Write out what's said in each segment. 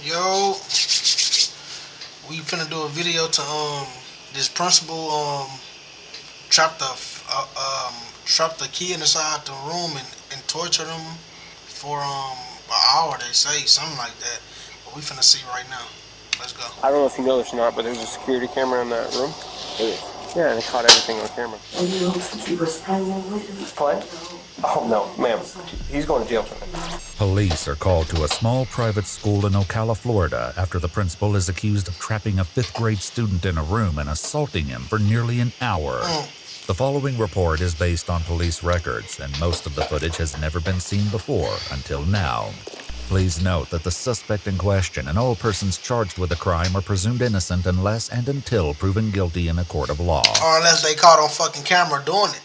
Yo, we finna do a video to this principal trapped the trapped the kid inside the room and tortured him for an hour. They say something like that. But we finna see right now. Let's go. I don't know if you know this or not, but there's a security camera in that room. Yeah, and it caught everything on camera. And you know he was playing with him? Playing? Oh no, ma'am. He's going to jail tonight. Police are called to a small private school in Ocala, Florida, after the principal is accused of trapping a fifth-grade student in a room and assaulting him for nearly an hour. The following report is based on police records, and most of the footage has never been seen before until now. Please note that the suspect in question and all persons charged with the crime are presumed innocent unless and until proven guilty in a court of law. Or unless they caught on fucking camera doing it.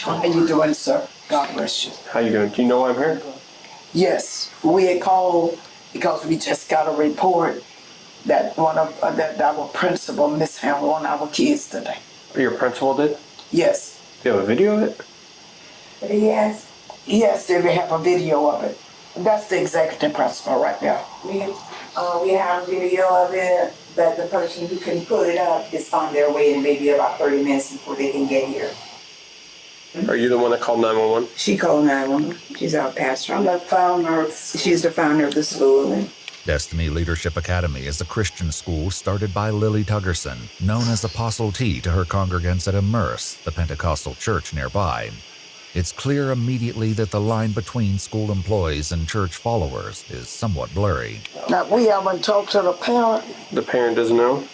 How you doing, sir? God bless you. How you doing? Do you know why I'm here? Yes, we had called because we just got a report that that our principal mishandled one of our kids today. Your principal did? Yes. Do you have a video of it? Yes. Yes, they have a video of it. That's the executive principal right there. We have video of it, but the person who can put it up is on their way in maybe about 30 minutes before they can get here. Are you the one that called 911? She called 911. She's our pastor. I'm the founder. She's the founder of the school. Destiny Leadership Academy is a Christian school started by Lily Tuggerson, known as Apostle T to her congregants at Immerse, the Pentecostal church nearby. It's clear immediately that the line between school employees and church followers is somewhat blurry. Now, we haven't talked to the parent. The parent doesn't know?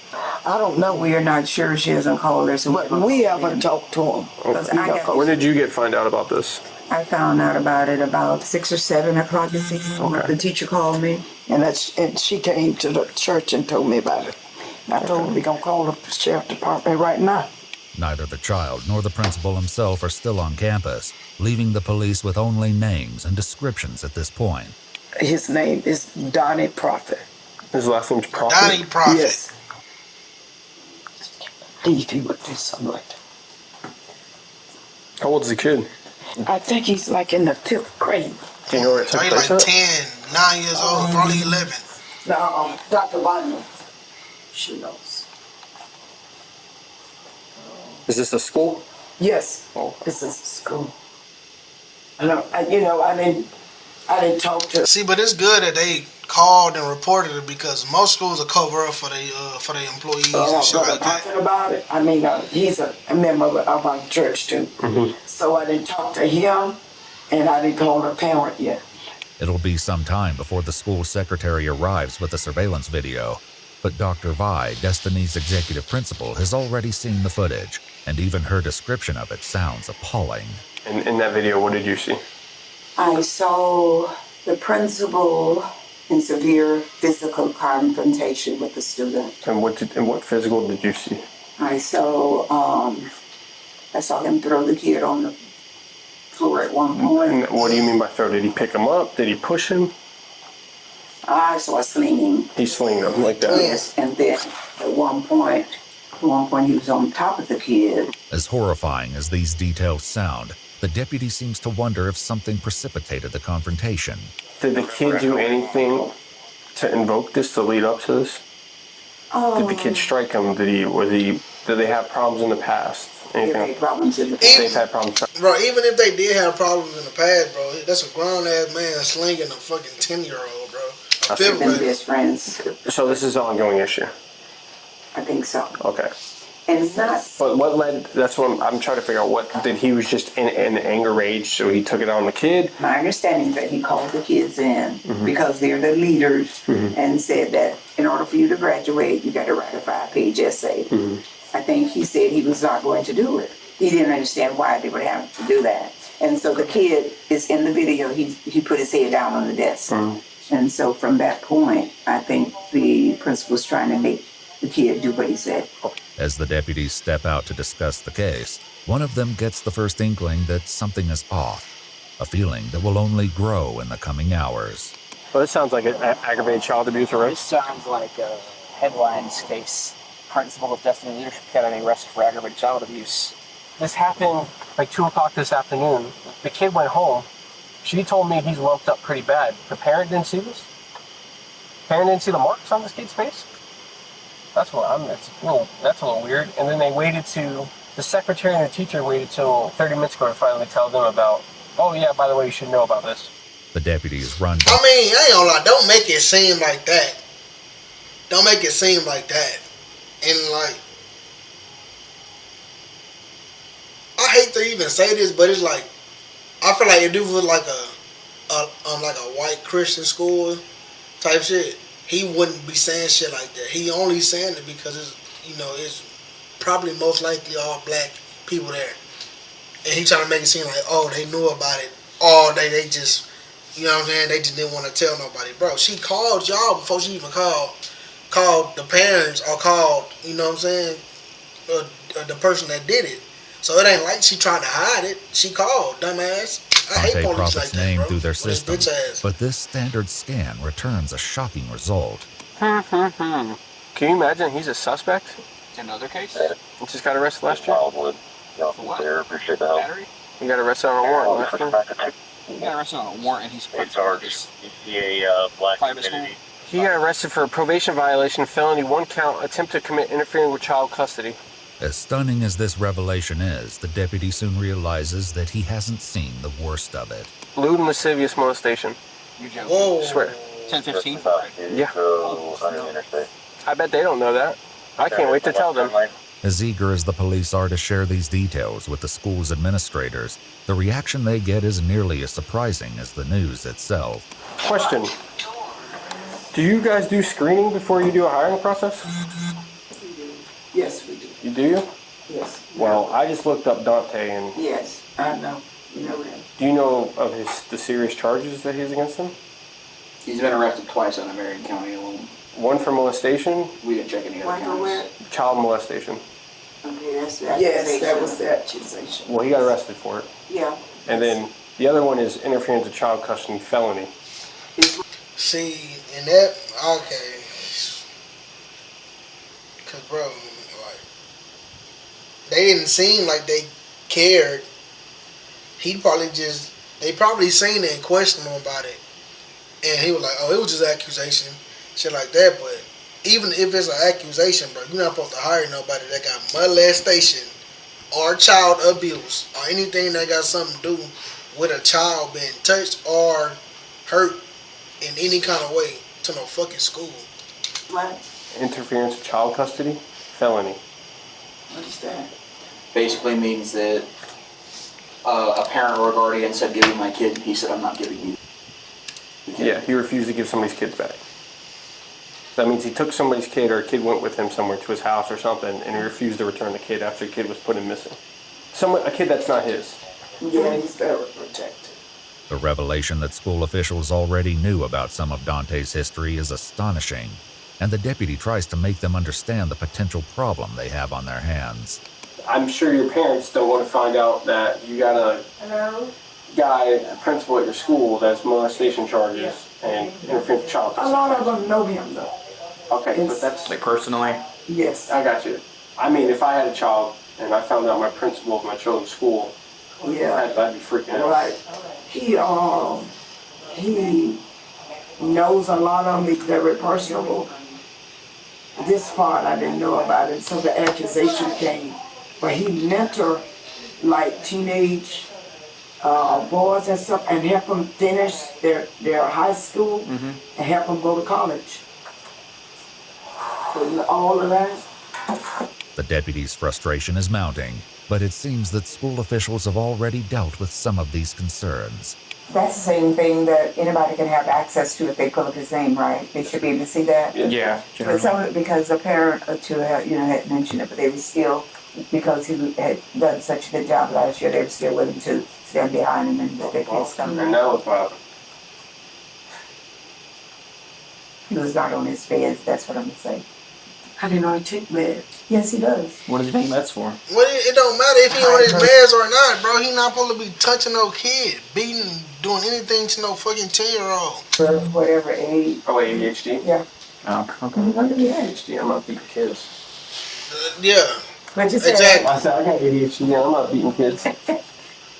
I don't know. We are not sure. She hasn't called us. But we haven't talked to him. When did you find out about this? I found out about it about 6 or 7 o'clock this evening. The teacher called me. And she came to the church and told me about it. I told her we're going to call the sheriff department right now. Neither the child nor the principal himself are still on campus, leaving the police with only names and descriptions at this point. His name is Donnie Prophet. His last name's Prophet? Donnie Prophet. Yes. If he would do something like that. How old is the kid? I think he's like in the 5th grade. Do you know where it took So he's place like at? 10, 9 years old, probably 11. Now, Dr. Wagner, she knows. Is this a school? Yes, this is school. I didn't talk to. See, but it's good that they called and reported it because most schools are cover up for their employees and shit like that. About it. He's a member of our church too. Mm-hmm. So I didn't talk to him, and I didn't call the parent yet. It'll be some time before the school secretary arrives with the surveillance video, but Dr. Vi, Destiny's executive principal, has already seen the footage, and even her description of it sounds appalling. In that video, what did you see? I saw the principal in severe physical confrontation with the student. And what physical did you see? I saw him throw the kid on the floor at one point. And what do you mean by throw? Did he pick him up? Did he push him? I saw slinging. He slinged him like that? Yes, and then at one point he was on top of the kid. As horrifying as these details sound, the deputy seems to wonder if something precipitated the confrontation. Did the kid do anything to invoke this, to lead up to this? Did the kid strike him? Did they have problems in the past? Anything? Problems in the past. They've had problems. Bro, even if they did have problems in the past, bro, that's a grown-ass man slinging a fucking 10-year-old, bro. They've been best friends. So this is an ongoing issue? I think so. Okay. And it's not... But what led... That's what I'm trying to figure out. What did he was just in anger rage, so he took it on the kid? My understanding is that he called the kids in because they're the leaders and said that in order for you to graduate, you got to write a 5-page essay. I think he said he was not going to do it. He didn't understand why they would have to do that. And so the kid is in the video. He put his head down on the desk. And so from that point, I think the principal's trying to make the kid do what he said. As the deputies step out to discuss the case, one of them gets the first inkling that something is off, a feeling that will only grow in the coming hours. Well, this sounds like an aggravated child abuse, right? This sounds like a headlines case. Principal of Destiny Leadership Academy arrested for aggravated child abuse. This happened like 2 o'clock this afternoon. The kid went home. She told me he's lumped up pretty bad. The parent didn't see this? parent didn't see the marks on this kid's face? That's a little weird. And then they waited to, the secretary and the teacher waited till 30 minutes ago to finally tell them about, oh yeah, by the way, you should know about this. The deputies run. I mean, I ain't gonna lie. Don't make it seem like that. Don't make it seem like that. And like, I hate to even say this, but it's like, I feel like if this was like a white Christian school type shit, he wouldn't be saying shit like that. He only saying it because it's probably most likely all black people there, and he trying to make it seem like, oh, they knew about it all day. They just, you know what I'm saying? They just didn't want to tell nobody, bro. She called y'all before she even called the parents or called, you know what I'm saying, the person that did it. So it ain't like she trying to hide it. She called, dumbass. I hate police Prophet's like that, name bro. through their With his system, bitch ass. but this standard scan returns a shocking result. Can you imagine he's a suspect? Another case? He just got arrested last year. For what? Battery? He got arrested on a warrant last year. He got arrested on a warrant and he's charged. You see a black private school. community. He got arrested for a probation violation, felony, 1 count, attempt to commit interfering with child custody. As stunning as this revelation is, the deputy soon realizes that he hasn't seen the worst of it. Lewd and lascivious molestation. You joking? Whoa. Swear. 10-15? Yeah. On the interstate. I bet they don't know that. I can't wait to tell them. As eager as the police are to share these details with the school's administrators, the reaction they get is nearly as surprising as the news itself. Question. Do you guys do screening before you do a hiring process? Yes, we do. You do? Yes. Well, I just looked up Dante, and Yes, I know. You know that. do you know of the serious charges that he's against him? He's been arrested twice on a Marion County alone. One for molestation, We didn't check any other One for counties. where? child molestation. Okay, that's the Yes, that accusation. was the accusation. Well, he got arrested for it. Yeah. And then the other one is interference with child custody felony. See, and that, okay. Cause bro, like, they didn't seem like they cared. They probably seen it and questioned him about it. And he was like, oh, it was just accusation, shit like that. But even if it's an accusation, bro, you're not supposed to hire nobody that got molestation or child abuse or anything that got something to do with a child being touched or hurt in any kind of way to no fucking school. What? Interference with child custody felony. What is that? Basically means that a parent or a guardian said, give me my kid, and he said, I'm not giving you the kid. Yeah, he refused to give somebody's kids back. That means he took somebody's kid, or a kid went with him somewhere to his house or something, and he refused to return the kid after the kid was put in missing. A kid that's not his. Yeah, he's very protected. The revelation that school officials already knew about some of Dante's history is astonishing, and the deputy tries to make them understand the potential problem they have on their hands. I'm sure your parents don't want to find out that you got a guy, a principal at your school, that's molestation charges and interference with child A custody. lot of them know him though. Okay, but that's... Like personally? Yes. I got you. I mean, if I had a child and I found out my principal of my children's school, Yeah. I'd be freaking out. Right. He knows a lot of them. He's very personable. This part I didn't know about it, so the accusation came. But he mentor like teenage boys and stuff, and help them finish their high school and help them go to college. So all of that. The deputy's frustration is mounting, but it seems that school officials have already dealt with some of these concerns. That's the same thing that anybody can have access to if they pull up his name, right? They should be able to see that. Yeah. But some, because a parent or two had mentioned it, but they were still, because he had done such a good job last year, they were still willing to stand behind him and let their kids come And back. now about He was not on his feds, that's what I'm gonna say. I didn't know he took meds. Yes, he does. What does he think that's for? Well, it don't matter if he on his meds or not, bro. He not supposed to be touching no kid, beating, doing anything to no fucking 10-year-old. For whatever age. oh, ADHD? Yeah. Oh, okay. I got ADHD. I'm not beating kids. Yeah, But you said, exactly. I said I got ADHD. Yeah, I'm not beating kids.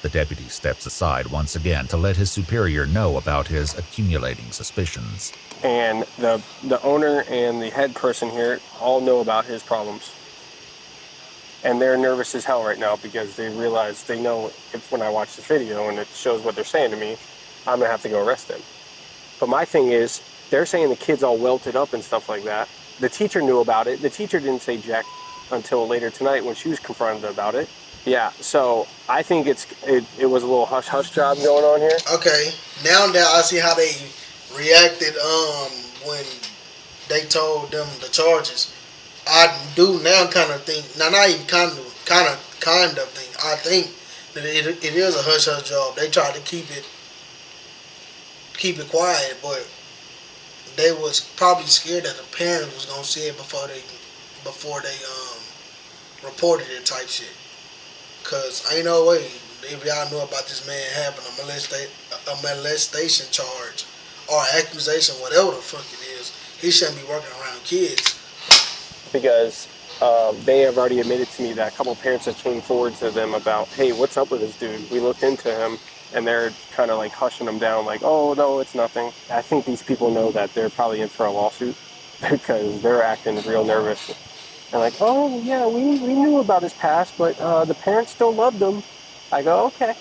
The deputy steps aside once again to let his superior know about his accumulating suspicions. And the owner and the head person here all know about his problems. And they're nervous as hell right now because they realize, they know if when I watch this video and it shows what they're saying to me, I'm gonna have to go arrest them. But my thing is, they're saying the kid's all welted up and stuff like that. The teacher knew about it. The teacher didn't say jack until later tonight when she was confronted about it. Yeah, so I think it was a little hush-hush job going on here. Okay, now that I see how they reacted when they told them the charges, I do now kind of think, now not even kind of think, I think that it is a hush-hush job. They tried to keep it quiet, but they was probably scared that the parents was gonna see it before they reported it type shit. Cause ain't no way if y'all knew about this man having a molestation charge or accusation, whatever the fuck it is, he shouldn't be working around kids. Because they have already admitted to me that a couple of parents have came forward to them about, hey, what's up with this dude? We looked into him, and they're kind of like hushing him down, like, oh, no, it's nothing. I think these people know that they're probably in for a lawsuit because they're acting real nervous. And like, oh, yeah, we knew about his past, but the parents still loved him. I go, okay.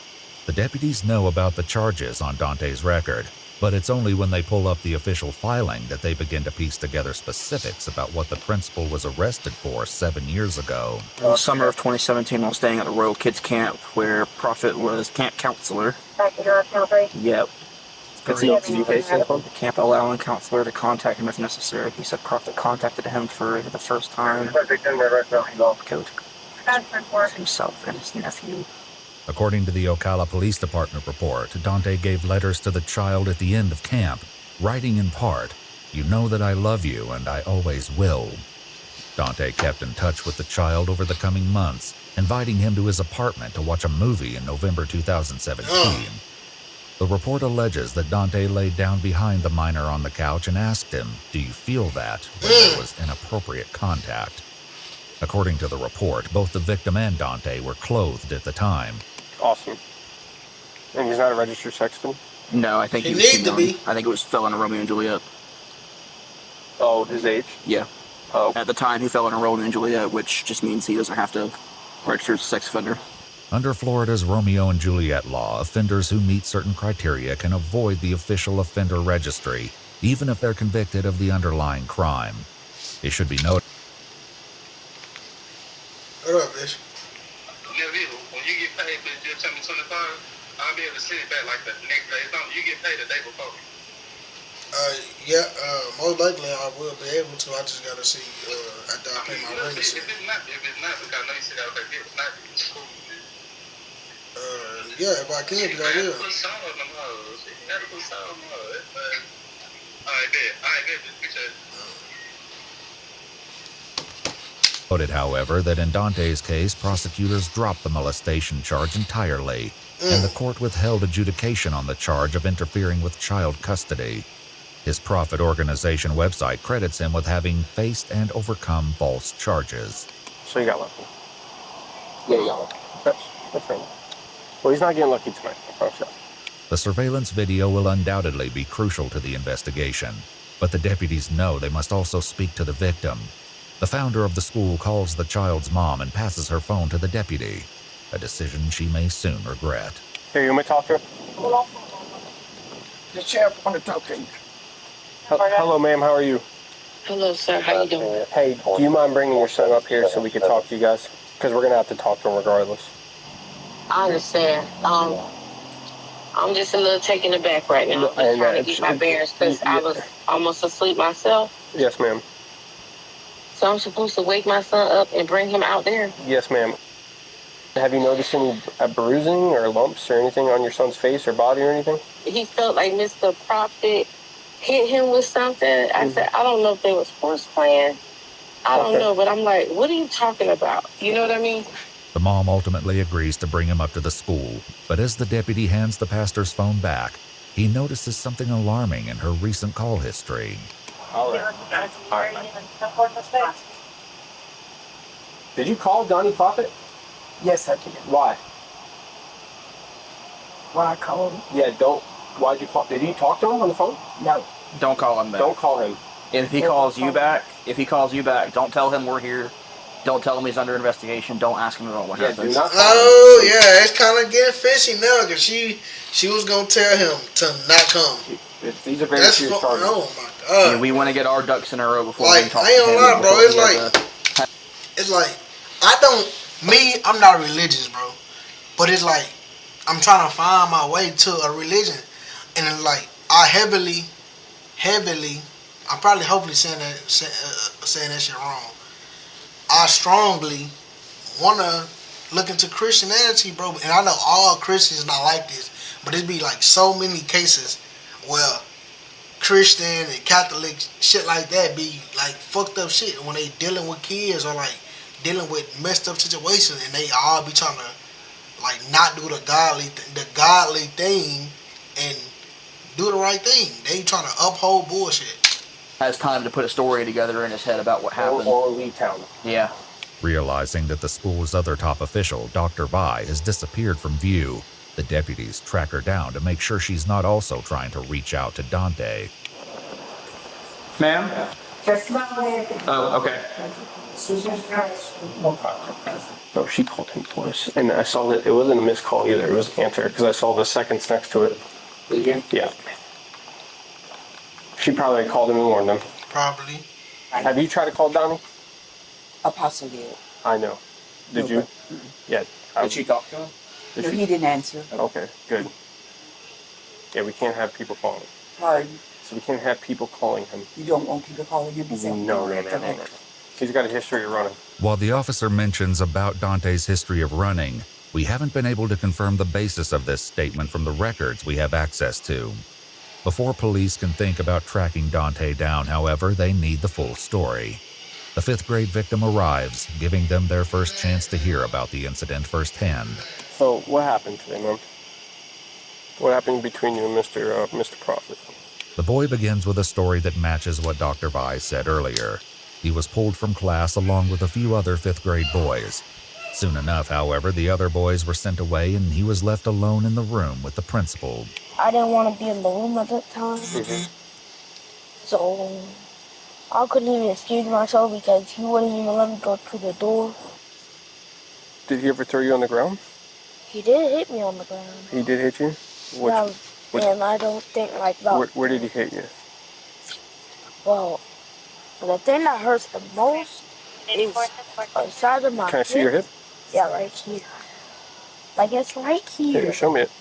The deputies know about the charges on Dante's record, but it's only when they pull up the official filing that they begin to piece together specifics about what the principal was arrested for 7 years ago. Summer of 2017, I was staying at the Royal Kids Camp where Prophet was camp counselor. Yep. The camp allowing counselor to contact him if necessary. He said Prophet contacted him for the first time. Himself and his nephew. According to the Ocala Police Department report, Dante gave letters to the child at the end of camp, writing in part, "You know that I love you and I always will." Dante kept in touch with the child over the coming months, inviting him to his apartment to watch a movie in November 2017. The report alleges that Dante laid down behind the minor on the couch and asked him, "Do you feel that?" when there was inappropriate contact. According to the report, both the victim and Dante were clothed at the time. Awesome. And he's not a registered sex offender? No, I think He was need too to young. be. I think it was fell into Romeo and Juliet. Oh, his age? Yeah. Oh. At the time, he fell into Romeo and Juliet, which just means he doesn't have to register as a sex offender. Under Florida's Romeo and Juliet law, offenders who meet certain criteria can avoid the official offender registry, even if they're convicted of the underlying crime. It should be noted. What up, bitch? When you get paid, bitch, just tell me 25. I'll be able to send it back like the next day. You get paid the day before. Yeah, most likely I will be able to. I just gotta see after I pay my rent. If it's not, because I know you said that was like, if it's not, it's cool. Yeah, if I can, then I will. Put salt on them hoes. You gotta put salt on them hoes. Alright, bet. Just picture it. Noted, however, that in Dante's case, prosecutors dropped the molestation charge entirely, and the court withheld adjudication on the charge of interfering with child custody. His profit organization website credits him with having faced and overcome false charges. So you got lucky. Yeah, you got lucky. That's right. Well, he's not getting lucky tonight. The surveillance video will undoubtedly be crucial to the investigation, but the deputies know they must also speak to the victim. The founder of the school calls the child's mom and passes her phone to the deputy, a decision she may soon regret. Here, you want me to talk to her? The sheriff want to talk to you. Hello, ma'am. How are you? Hello, sir. How you doing? Hey, do you mind bringing your son up here so we can talk to you guys? Because we're going to have to talk to him regardless. I understand. I'm just a little taken aback right now. I'm trying to get my bearings because I was almost asleep myself. Yes, ma'am. So I'm supposed to wake my son up and bring him out there? Yes, ma'am. Have you noticed any bruising or lumps or anything on your son's face or body or anything? He felt like Mr. Prophet hit him with something. I said, I don't know if they was horse playing. I don't know, but I'm like, what are you talking about? You know what I mean? The mom ultimately agrees to bring him up to the school, but as the deputy hands the pastor's phone back, he notices something alarming in her recent call history. All right. Did you call Donnie Prophet? Yes, I did. Why? Why I called him? Yeah, don't. Why'd you call? Did you talk to him on the phone? No. Don't call him back. Don't call him. If he calls you back, don't tell him we're here. Don't tell him he's under investigation. Don't ask him about what happened. Do not call Oh yeah, it's kind of getting fishy now because she was gonna tell him to not come. These are very serious charges. Oh my god. Yeah, we want to get our ducks in a row before Like, we talk I ain't to him. gonna lie, bro. Before It's like I'm not religious, bro. But it's like I'm trying to find my way to a religion, and it's like I heavily, I'm probably hopefully saying that shit wrong. I strongly wanna look into Christianity, bro. And I know all Christians not like this, but it'd be like so many cases where Christian and Catholic shit like that be like fucked up shit when they dealing with kids or like dealing with messed up situations, and they all be trying to like not do the godly thing and do the right thing. They trying to uphold bullshit. has time to put a story together in his head about what happened. Or leave town. Yeah. Realizing that the school's other top official, Dr. Vi, has disappeared from view, the deputies track her down to make sure she's not also trying to reach out to Dante. Ma'am? Just go ahead. Oh, okay. No, she called him twice, and I saw that it wasn't a missed call either. It was an answer because I saw the seconds next to it. Did you? Yeah. She probably called him and warned him. Probably. Have you tried to call Donnie? Apostle did. I know. Did you? Yeah. Did she talk to him? No, he didn't answer. Okay, good. Yeah, we can't have people calling. Pardon? So we can't have people calling him. You don't want people calling him? No. He's got a history of running. While the officer mentions about Dante's history of running, we haven't been able to confirm the basis of this statement from the records we have access to. Before police can think about tracking Dante down, however, they need the full story. The 5th grade victim arrives, giving them their first chance to hear about the incident firsthand. So, what happened today, Mom? What happened between you and Mr. Prophet? The boy begins with a story that matches what Dr. Vi said earlier. He was pulled from class along with a few other 5th grade boys. Soon enough, however, the other boys were sent away and he was left alone in the room with the principal. I didn't want to be in the room at that time. So I couldn't even excuse myself because he wouldn't even let me go to the door. Did he ever throw you on the ground? He did hit me on the ground. He did hit you? And I don't think like that. Where did he hit you? Well, the thing that hurts the most is inside of my hip. Can I see your hip? Yeah, right here. Like it's right here. Here, show me it.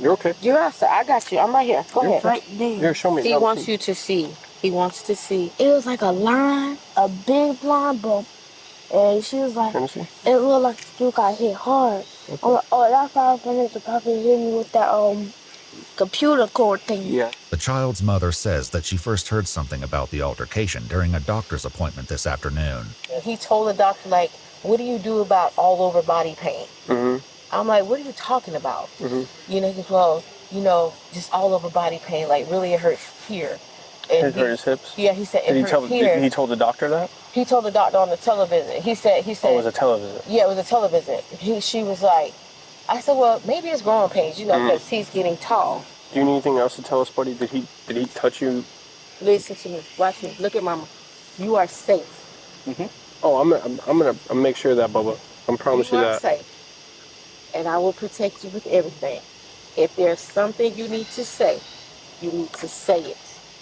You're okay. I got you. I'm right here. Go ahead. Right there. Here, show me. He wants you to see. He wants to see. It was like a line, a big line bump. And she was like, it looked like you got hit hard. Okay. I'm like, oh, that's how Mr. Prophet hit me with that computer cord thing. Yeah. The child's mother says that she first heard something about the altercation during a doctor's appointment this afternoon. He told the doctor, like, what do you do about all over body pain? I'm like, what are you talking about? You know, he goes, well, you know, just all over body pain, like really it hurts here. And it hurt his hips? Yeah, he said it hurts here. Did he told the doctor that? He told the doctor on the television. He said. Oh, it was a television? Yeah, it was a television. She was like, I said, well, maybe it's growing pains, you know, because he's getting tall. Do you need anything else to tell us, buddy? Did he touch you? Listen to me. Watch me. Look at Mama. You are safe. Oh, I'm gonna make sure of that, Bubba. I promise you that. You are safe. And I will protect you with everything. If there's something you need to say, you need to say it.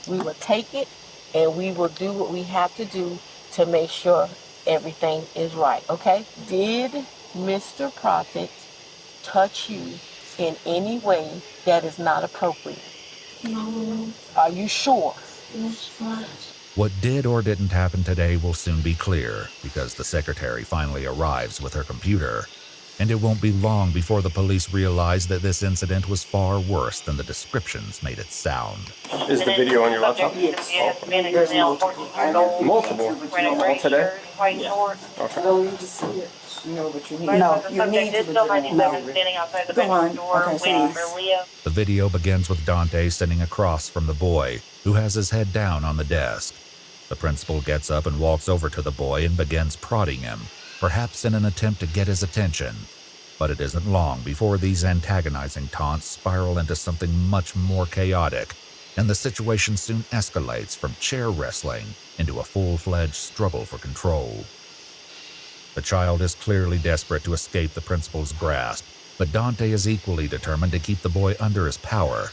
We will take it and we will do what we have to do to make sure everything is right, okay? Did Mr. Prophet touch you in any way that is not appropriate? No. Are you sure? Yes, sir. What did or didn't happen today will soon be clear because the secretary finally arrives with her computer. And it won't be long before the police realize that this incident was far worse than the descriptions made it sound. Is the video on your laptop? Yes. There's multiple. All today? Okay. No, you just see it. You know what you need. No, you need to go on. Okay, please. The video begins with Dante sitting across from the boy, who has his head down on the desk. The principal gets up and walks over to the boy and begins prodding him, perhaps in an attempt to get his attention. But it isn't long before these antagonizing taunts spiral into something much more chaotic, and the situation soon escalates from chair wrestling into a full-fledged struggle for control. The child is clearly desperate to escape the principal's grasp, but Dante is equally determined to keep the boy under his power.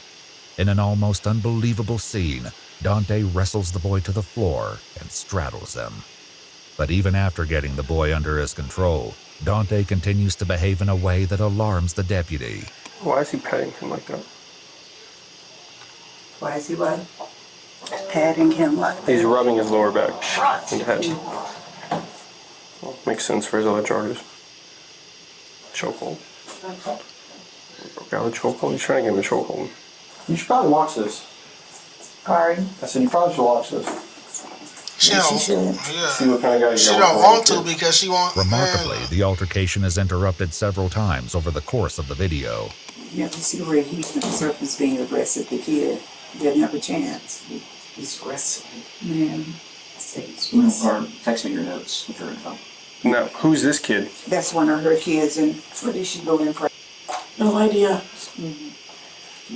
In an almost unbelievable scene, Dante wrestles the boy to the floor and straddles him. But even after getting the boy under his control, Dante continues to behave in a way that alarms the deputy. Why is he petting him like that? Why is he what? Patting him like that? He's rubbing his lower back and head. Well, makes sense for his other charges. Chokehold. Broke out a chokehold. He's trying to give him a chokehold. You should probably watch this. Pardon? I said you probably should watch this. She don't, See what kind of guy you she got don't with want to kid. because she wants. Remarkably, the altercation is interrupted several times over the course of the video. You have to see where he's himself being aggressive. The kid didn't have a chance. He's aggressive. Man. Or text me your notes with her info. Now, who's this kid? That's one of her kids, and what did she go in for? No idea.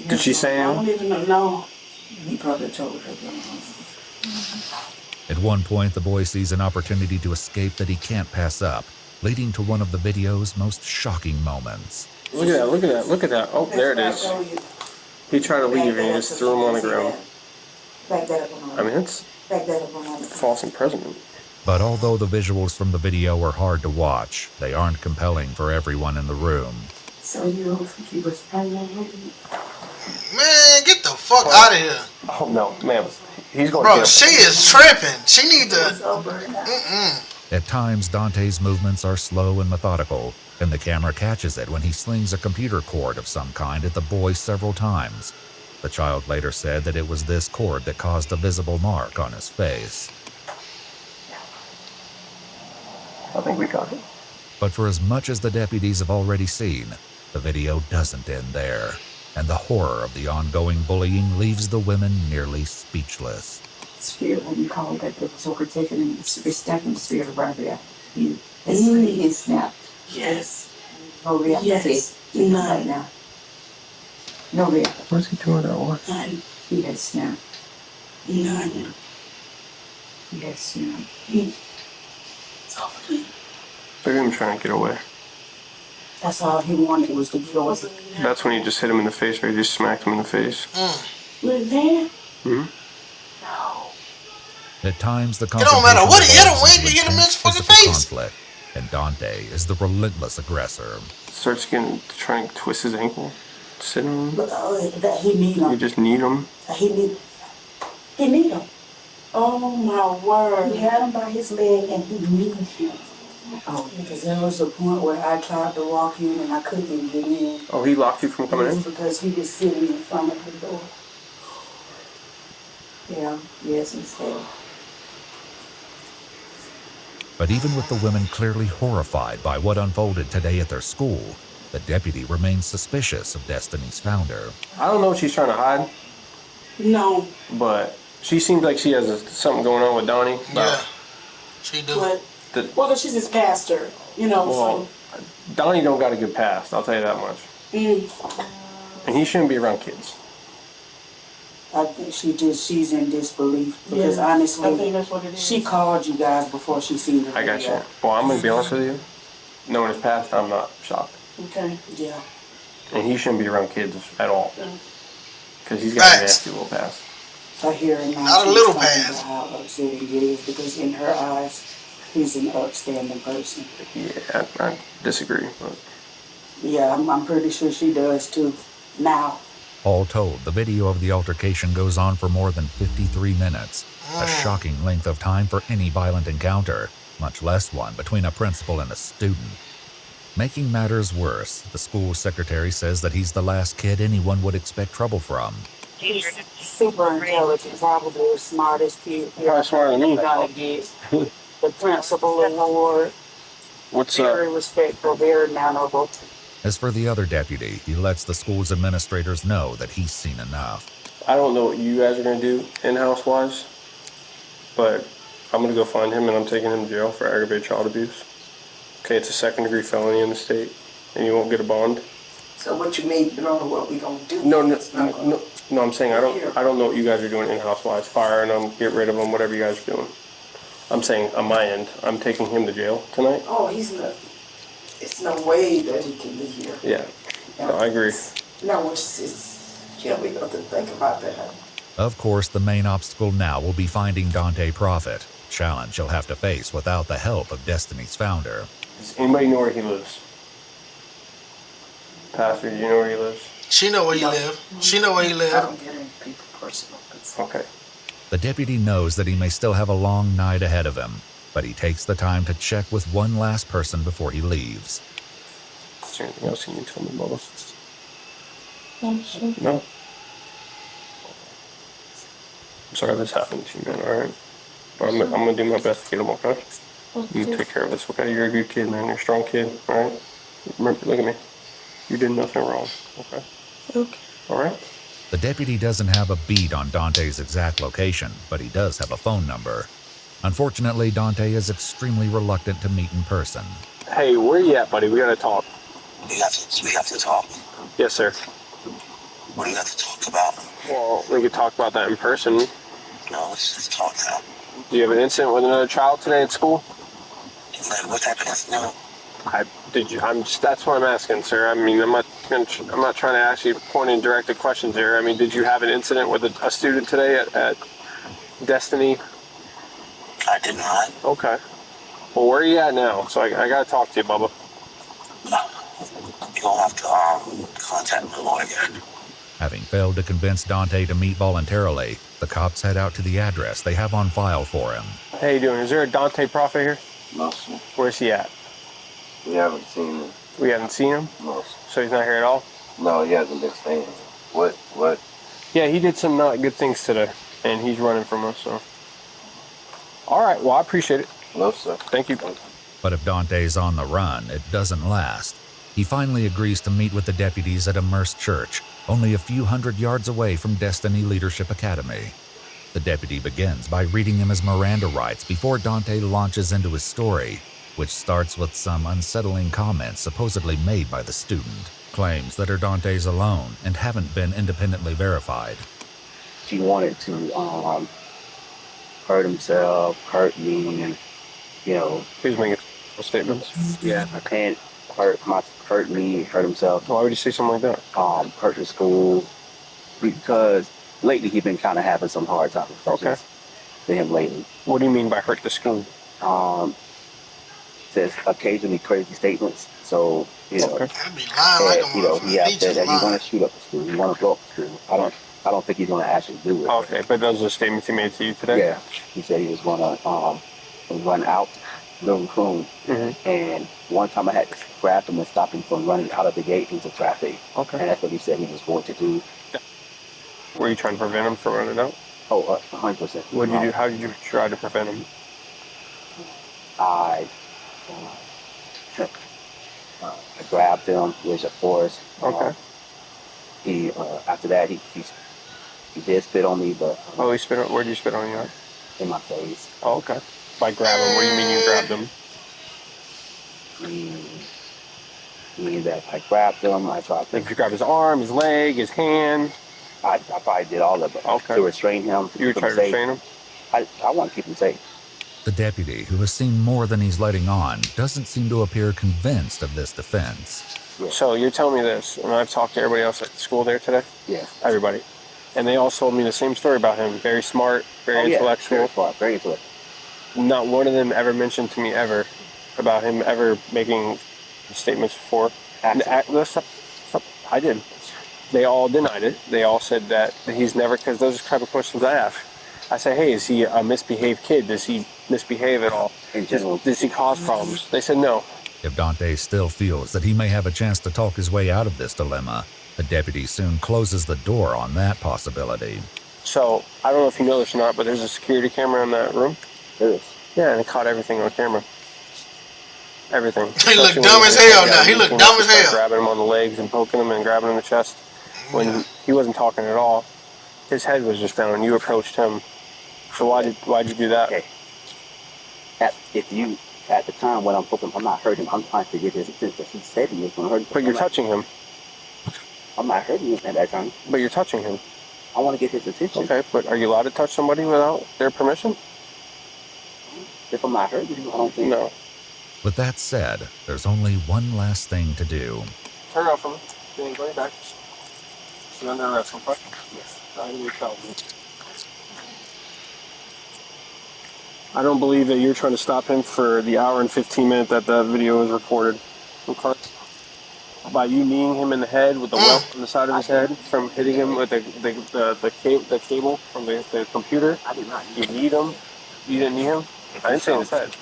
Did she say I anything? don't even know. He probably told her. At one point, the boy sees an opportunity to escape that he can't pass up, leading to one of the video's most shocking moments. Look at that, look at that, look at that. Oh, there it is. He tried to leave and he just threw him on the ground. Back that up on I mean, it's Back that up on false imprisonment. But although the visuals from the video are hard to watch, they aren't compelling for everyone in the room. So you don't think he was pregnant? Man, get the fuck out of here. Oh, no, ma'am. He's going Bro, to she is tripping. She need to. At times, Dante's movements are slow and methodical, and the camera catches it when he slings a computer cord of some kind at the boy several times. The child later said that it was this cord that caused a visible mark on his face. I think we got it. But for as much as the deputies have already seen, the video doesn't end there, and the horror of the ongoing bullying leaves the women nearly speechless. Spirit, when you call that, that was overtaken and it's definitely spirit of Rabia. He snapped. Yes. No reaction. Yes. Right now. No reaction. Where's he doing that one? None. He has snapped. None. He has snapped. It's over there. Look at him trying to get away. That's all he wanted was to get away. That's when he just hit him in the face, or he just smacked him in the face. With his hand? Mm-hmm. At times, the It don't matter what he hit him with, you hit him in his fucking face. conflict, and Dante is the relentless aggressor. Starts trying to twist his ankle. Sitting on him. But that he need him. You just need him. He need him. Oh my word. He had him by his leg and he needed him. Oh, because there was a point where I tried to walk in and I couldn't even get in. Oh, he locked you from coming in? Because he was sitting in front of the door. Yeah, yes, instead. But even with the women clearly horrified by what unfolded today at their school, the deputy remains suspicious of Destiny's founder. I don't know what she's trying to hide, No. but she seems like she has something going on with Donnie. Yeah, she do. But, well, 'cause she's his pastor, you know, Well, Donnie don't got a good past, I'll tell you that much. And he shouldn't be around kids. I think she's in disbelief because honestly, I think that's what it is. she called you guys before she seen the I got video. you. Well, I'm going to be honest with you. Knowing his past, I'm not shocked. Okay. Yeah. And he shouldn't be around kids at all. Because he's got a Facts. nasty little past. I hear it now. Not a She's little talking pass. about how upsetting it is because in her eyes, he's an upstanding person. Yeah, I disagree. But Yeah, I'm pretty sure she does too. Now. All told, the video of the altercation goes on for more than 53 minutes, a shocking length of time for any violent encounter, much less one between a principal and a student. Making matters worse, the school secretary says that he's the last kid anyone would expect trouble from. He's super intelligent, probably the smartest kid. Probably smarter than me. You're gonna get the principal award. what's Very respectful, very mannerable. As for the other deputy, he lets the school's administrators know that he's seen enough. I don't know what you guys are going to do in-house wise, but I'm going to go find him and I'm taking him to jail for aggravated child abuse. Okay, it's a second-degree felony in the state. and you won't get a bond. So what you mean, you don't know what we gonna do? No, I'm saying I don't know what you guys are doing in-house wise, firing them, get rid of them, whatever you guys are doing. I'm saying on my end, I'm taking him to jail tonight. Oh, it's no way that he can be here. Yeah, no, I agree. No, yeah, we got to think about that. Of course, the main obstacle now will be finding Dante Prophet, challenge he'll have to face without the help of Destiny's founder. Does anybody know where he lives? Pastor, do you know where he lives? She know where he live. She know where he live. I don't get any people personal. Okay. The deputy knows that he may still have a long night ahead of him, but he takes the time to check with one last person before he leaves. Is there anything else you need to tell me, Bubba? Thank you. No? I'm sorry this happened to you, man, alright? I'm gonna do my best to get him, okay? You take care of this, okay? You're a good kid, man. You're a strong kid, alright? Remember, look at me. You did nothing wrong, okay? Okay. Alright? The deputy doesn't have a beat on Dante's exact location, but he does have a phone number. Unfortunately, Dante is extremely reluctant to meet in person. Hey, where you at, buddy? We gotta talk. We have to talk. Yes, sir. What do you have to talk about? Well, we could talk about that in person. No, let's just talk now. Do you have an incident with another child today at school? What type of incident? That's what I'm asking, sir. I mean, I'm not trying to ask you pointing directed questions here. I mean, did you have an incident with a student today at Destiny? I did not. Okay. Well, where are you at now? So I gotta talk to you, Bubba. You're gonna have to contact my lawyer. Having failed to convince Dante to meet voluntarily, the cops head out to the address they have on file for him. How you doing? Is there a Dante Prophet here? No, sir. Where's he at? We haven't seen him. We haven't seen him? No, sir. So he's not here at all? No, he hasn't been staying. What? Yeah, he did some not good things today, and he's running from us, so. All right, well, I appreciate it. No, sir. Thank you. But if Dante's on the run, it doesn't last. He finally agrees to meet with the deputies at Immersed Church, only a few hundred yards away from Destiny Leadership Academy. The deputy begins by reading him his Miranda rights before Dante launches into his story, which starts with some unsettling comments supposedly made by the student, claims that are Dante's alone and haven't been independently verified. She wanted to hurt himself, hurt me, you know. He's making statements. Yeah, I can't hurt me, hurt himself. Why would you say something like that? Hurt the school, because lately he's been kind of having some hard times. Okay. To him lately. What do you mean by hurt the school? Says occasionally crazy statements. So, you know, okay. You know, he has said that he want to shoot up the school, he want to blow up the school. I don't think he's going to actually do it. Okay, but those are statements he made to you today? Yeah, he said he was going to run out the room, and one time I had to grab him and stop him from running out of the gate into traffic. Okay. And that's what he said he was going to do. Were you trying to prevent him from running out? Oh, 100%. What did you do? How did you try to prevent him? I grabbed him with a force. Okay. He after that he did spit on me, but he spit on. Where did you spit on you at? In my face. Oh, okay. By grabbing, what do you mean you grabbed him? Meaning that I grabbed him. I tried to. Like you grabbed his arm, his leg, his hand. I probably did all of it. Okay. To restrain him. You were trying to restrain him? I want to keep him safe. The deputy, who has seen more than he's letting on, doesn't seem to appear convinced of this defense. Yeah. So you're telling me this, and I've talked to everybody else at school there today? Yeah. Everybody. And they all told me the same story about him. Very smart, very intellectual. Very smart, very intellectual. Not one of them ever mentioned to me ever about him ever making statements before. I did. They all denied it. They all said that he's never, because those are the type of questions I ask. I say, hey, is he a misbehaved kid? Does he misbehave at all? Does he cause problems? They said no. If Dante still feels that he may have a chance to talk his way out of this dilemma, the deputy soon closes the door on that possibility. So, I don't know if you know this or not, but there's a security camera in that room. There is. Yeah, and it caught everything on camera. Everything. He looked dumb as hell now. He looked dumb as hell. Grabbing him on the legs and poking him and grabbing him in the chest. When he wasn't talking at all. His head was just down and you approached him. So why'd you do that? Okay. If you at the time when I'm not hurting him. I'm trying to get his attention. He said he was going to hurt him. But you're touching him. I'm not hurting him at that time. But you're touching him. I want to get his attention. Okay, but are you allowed to touch somebody without their permission? If I'm not hurting him, I don't think. No. With that said, there's only one last thing to do. Turn around from me. Then go back. She's under arrest, okay? Yes. I don't believe that you're trying to stop him for the hour and 15 minutes that the video is recorded. Okay? By you kneeing him in the head with the welt on the side of his head from hitting him with the cable from the computer. I did not. You kneed him. You didn't knee him? I didn't say in his head.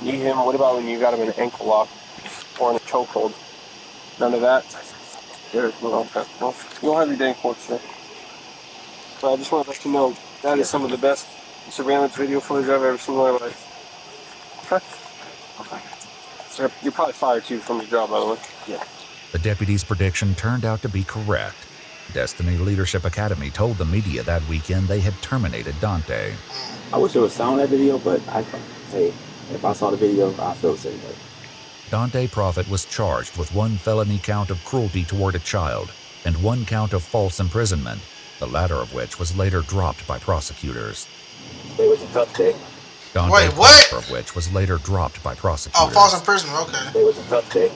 Knee him. What about when you got him in an ankle lock or in a chokehold? None of that? There's no. Okay. Well, you'll have your day in court, sir. But I just want to let you know that is some of the best surveillance video footage I've ever seen in my life. Okay. You're probably fired too from your job, by the way. Yeah. The deputy's prediction turned out to be correct. Destiny Leadership Academy told the media that weekend they had terminated Dante. I wish there was sound on that video, but hey, if I saw the video, I feel the same way. Dante Prophet was charged with 1 felony count of cruelty toward a child and 1 count of false imprisonment, the latter of which was later dropped by prosecutors. It was a tough day. Dante Prophet of which was later dropped by prosecutors. Oh, false imprisonment, okay. It was a tough day.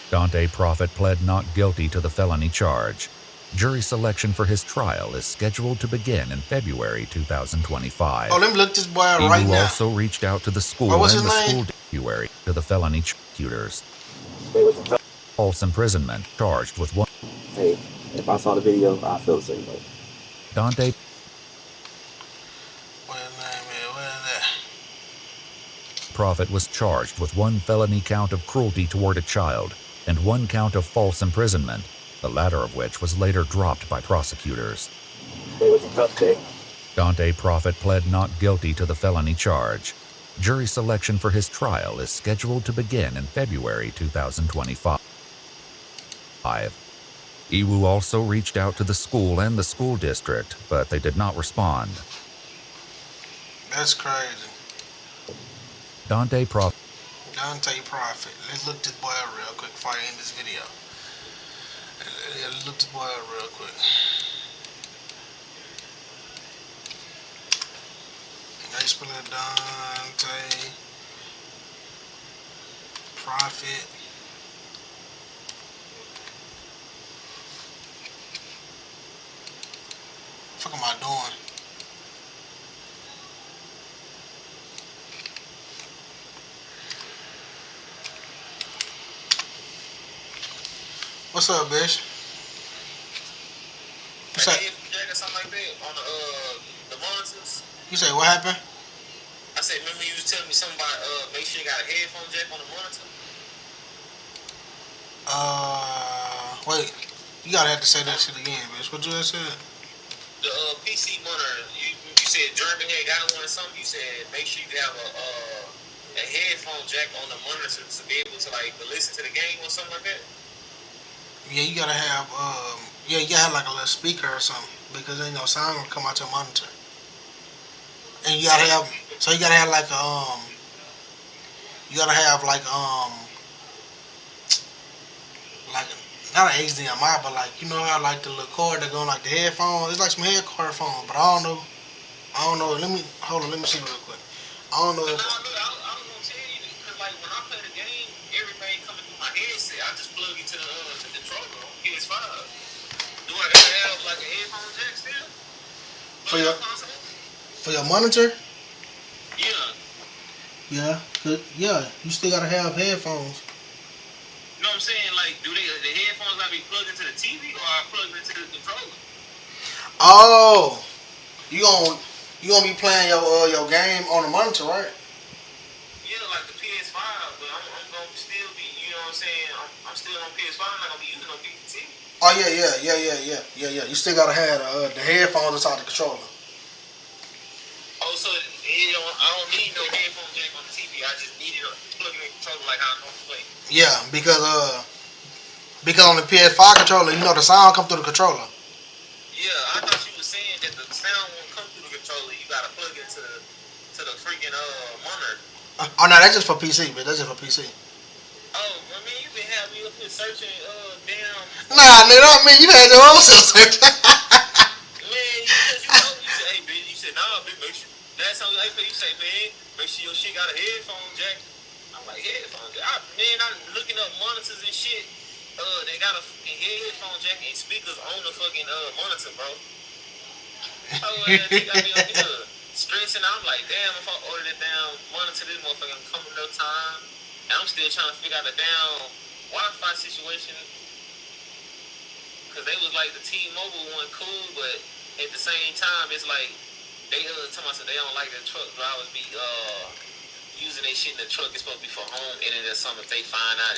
Dante Prophet pled not guilty to the felony charge. Jury selection for his trial is scheduled to begin in February 2025. Oh, let me look this boy up right now. Also reached out to the school what's and his the name? school February to the felony prosecutors. False imprisonment charged with 1. Hey, if I saw the video, I feel the same way. Dante Prophet was charged with 1 felony count of cruelty toward a child and 1 count of false imprisonment, the latter of which was later dropped by prosecutors. It was a tough day. Dante Prophet pled not guilty to the felony charge. Jury selection for his trial is scheduled to begin in February 2025. Iwu also reached out to the school and the school district, but they did not respond. That's crazy. Dante Prophet. Let's look this boy up real quick before I end this video. Yeah, let's look this boy up real quick. How you spell it? Dante Prophet. What the fuck am I doing? What's up, bitch? You say something like that on the monitors. You say what happened? I said, remember you was telling me something about make sure you got a headphone jack on the monitor. Wait. You gotta have to say that shit again, bitch. What you just said? The PC monitor. You said German had got one or something. You said make sure you have a headphone jack on the monitor to be able to like listen to the game or something like that. Yeah, you gotta have you gotta have like a little speaker or something because ain't no sound gonna come out your monitor. And you gotta have like not an HDMI, but like you know how like the little cord that go on like the headphones. It's like some headphone, but I don't know. Let me see real quick. I don't know. I was gonna tell you because like when I play the game, everything coming through my headset. I just plug it to the controller on PS5. Do I gotta have like a headphone jack still? For your monitor? Yeah. Yeah. You still gotta have headphones. You know what I'm saying? Like, do the headphones gotta be plugged into the TV or I plug it into the controller? Oh, you gonna be playing your game on the monitor, right? Yeah, like the PS5, but I'm gonna still be, you know what I'm saying? I'm still on PS5. I'm not gonna be using no PC. Oh yeah. You still gotta have the headphones inside the controller. Oh, so I don't need no headphone jack on the TV. I just need it plugging in the controller like how I normally play. Yeah, because on the PS5 controller, you know the sound come through the controller. Yeah, I thought you were saying that the sound won't come through the controller. You gotta plug it to the freaking monitor. Oh no, that's just for PC, but that's just for PC. Oh, I mean, you been having me up here searching, damn. Nah, nigga, I mean you had your own self search. Man, because you told me, you said, hey, bitch, you said, nah, bitch, make sure. Last time you say, man, make sure your shit got a headphone jack. I'm like, headphone jack? I'm looking up monitors and shit. They got a fucking headphone jack and speakers on the fucking monitor, bro. They got me up here stressing. I'm like, damn, if I order the damn monitor, this motherfucker coming no time. And I'm still trying to figure out the damn Wi-Fi situation. Because they was like, the T-Mobile one cool, but at the same time, it's like, they tell me they don't like the truck drivers be using their shit in the truck. It's supposed to be for home internet or something. If they find out,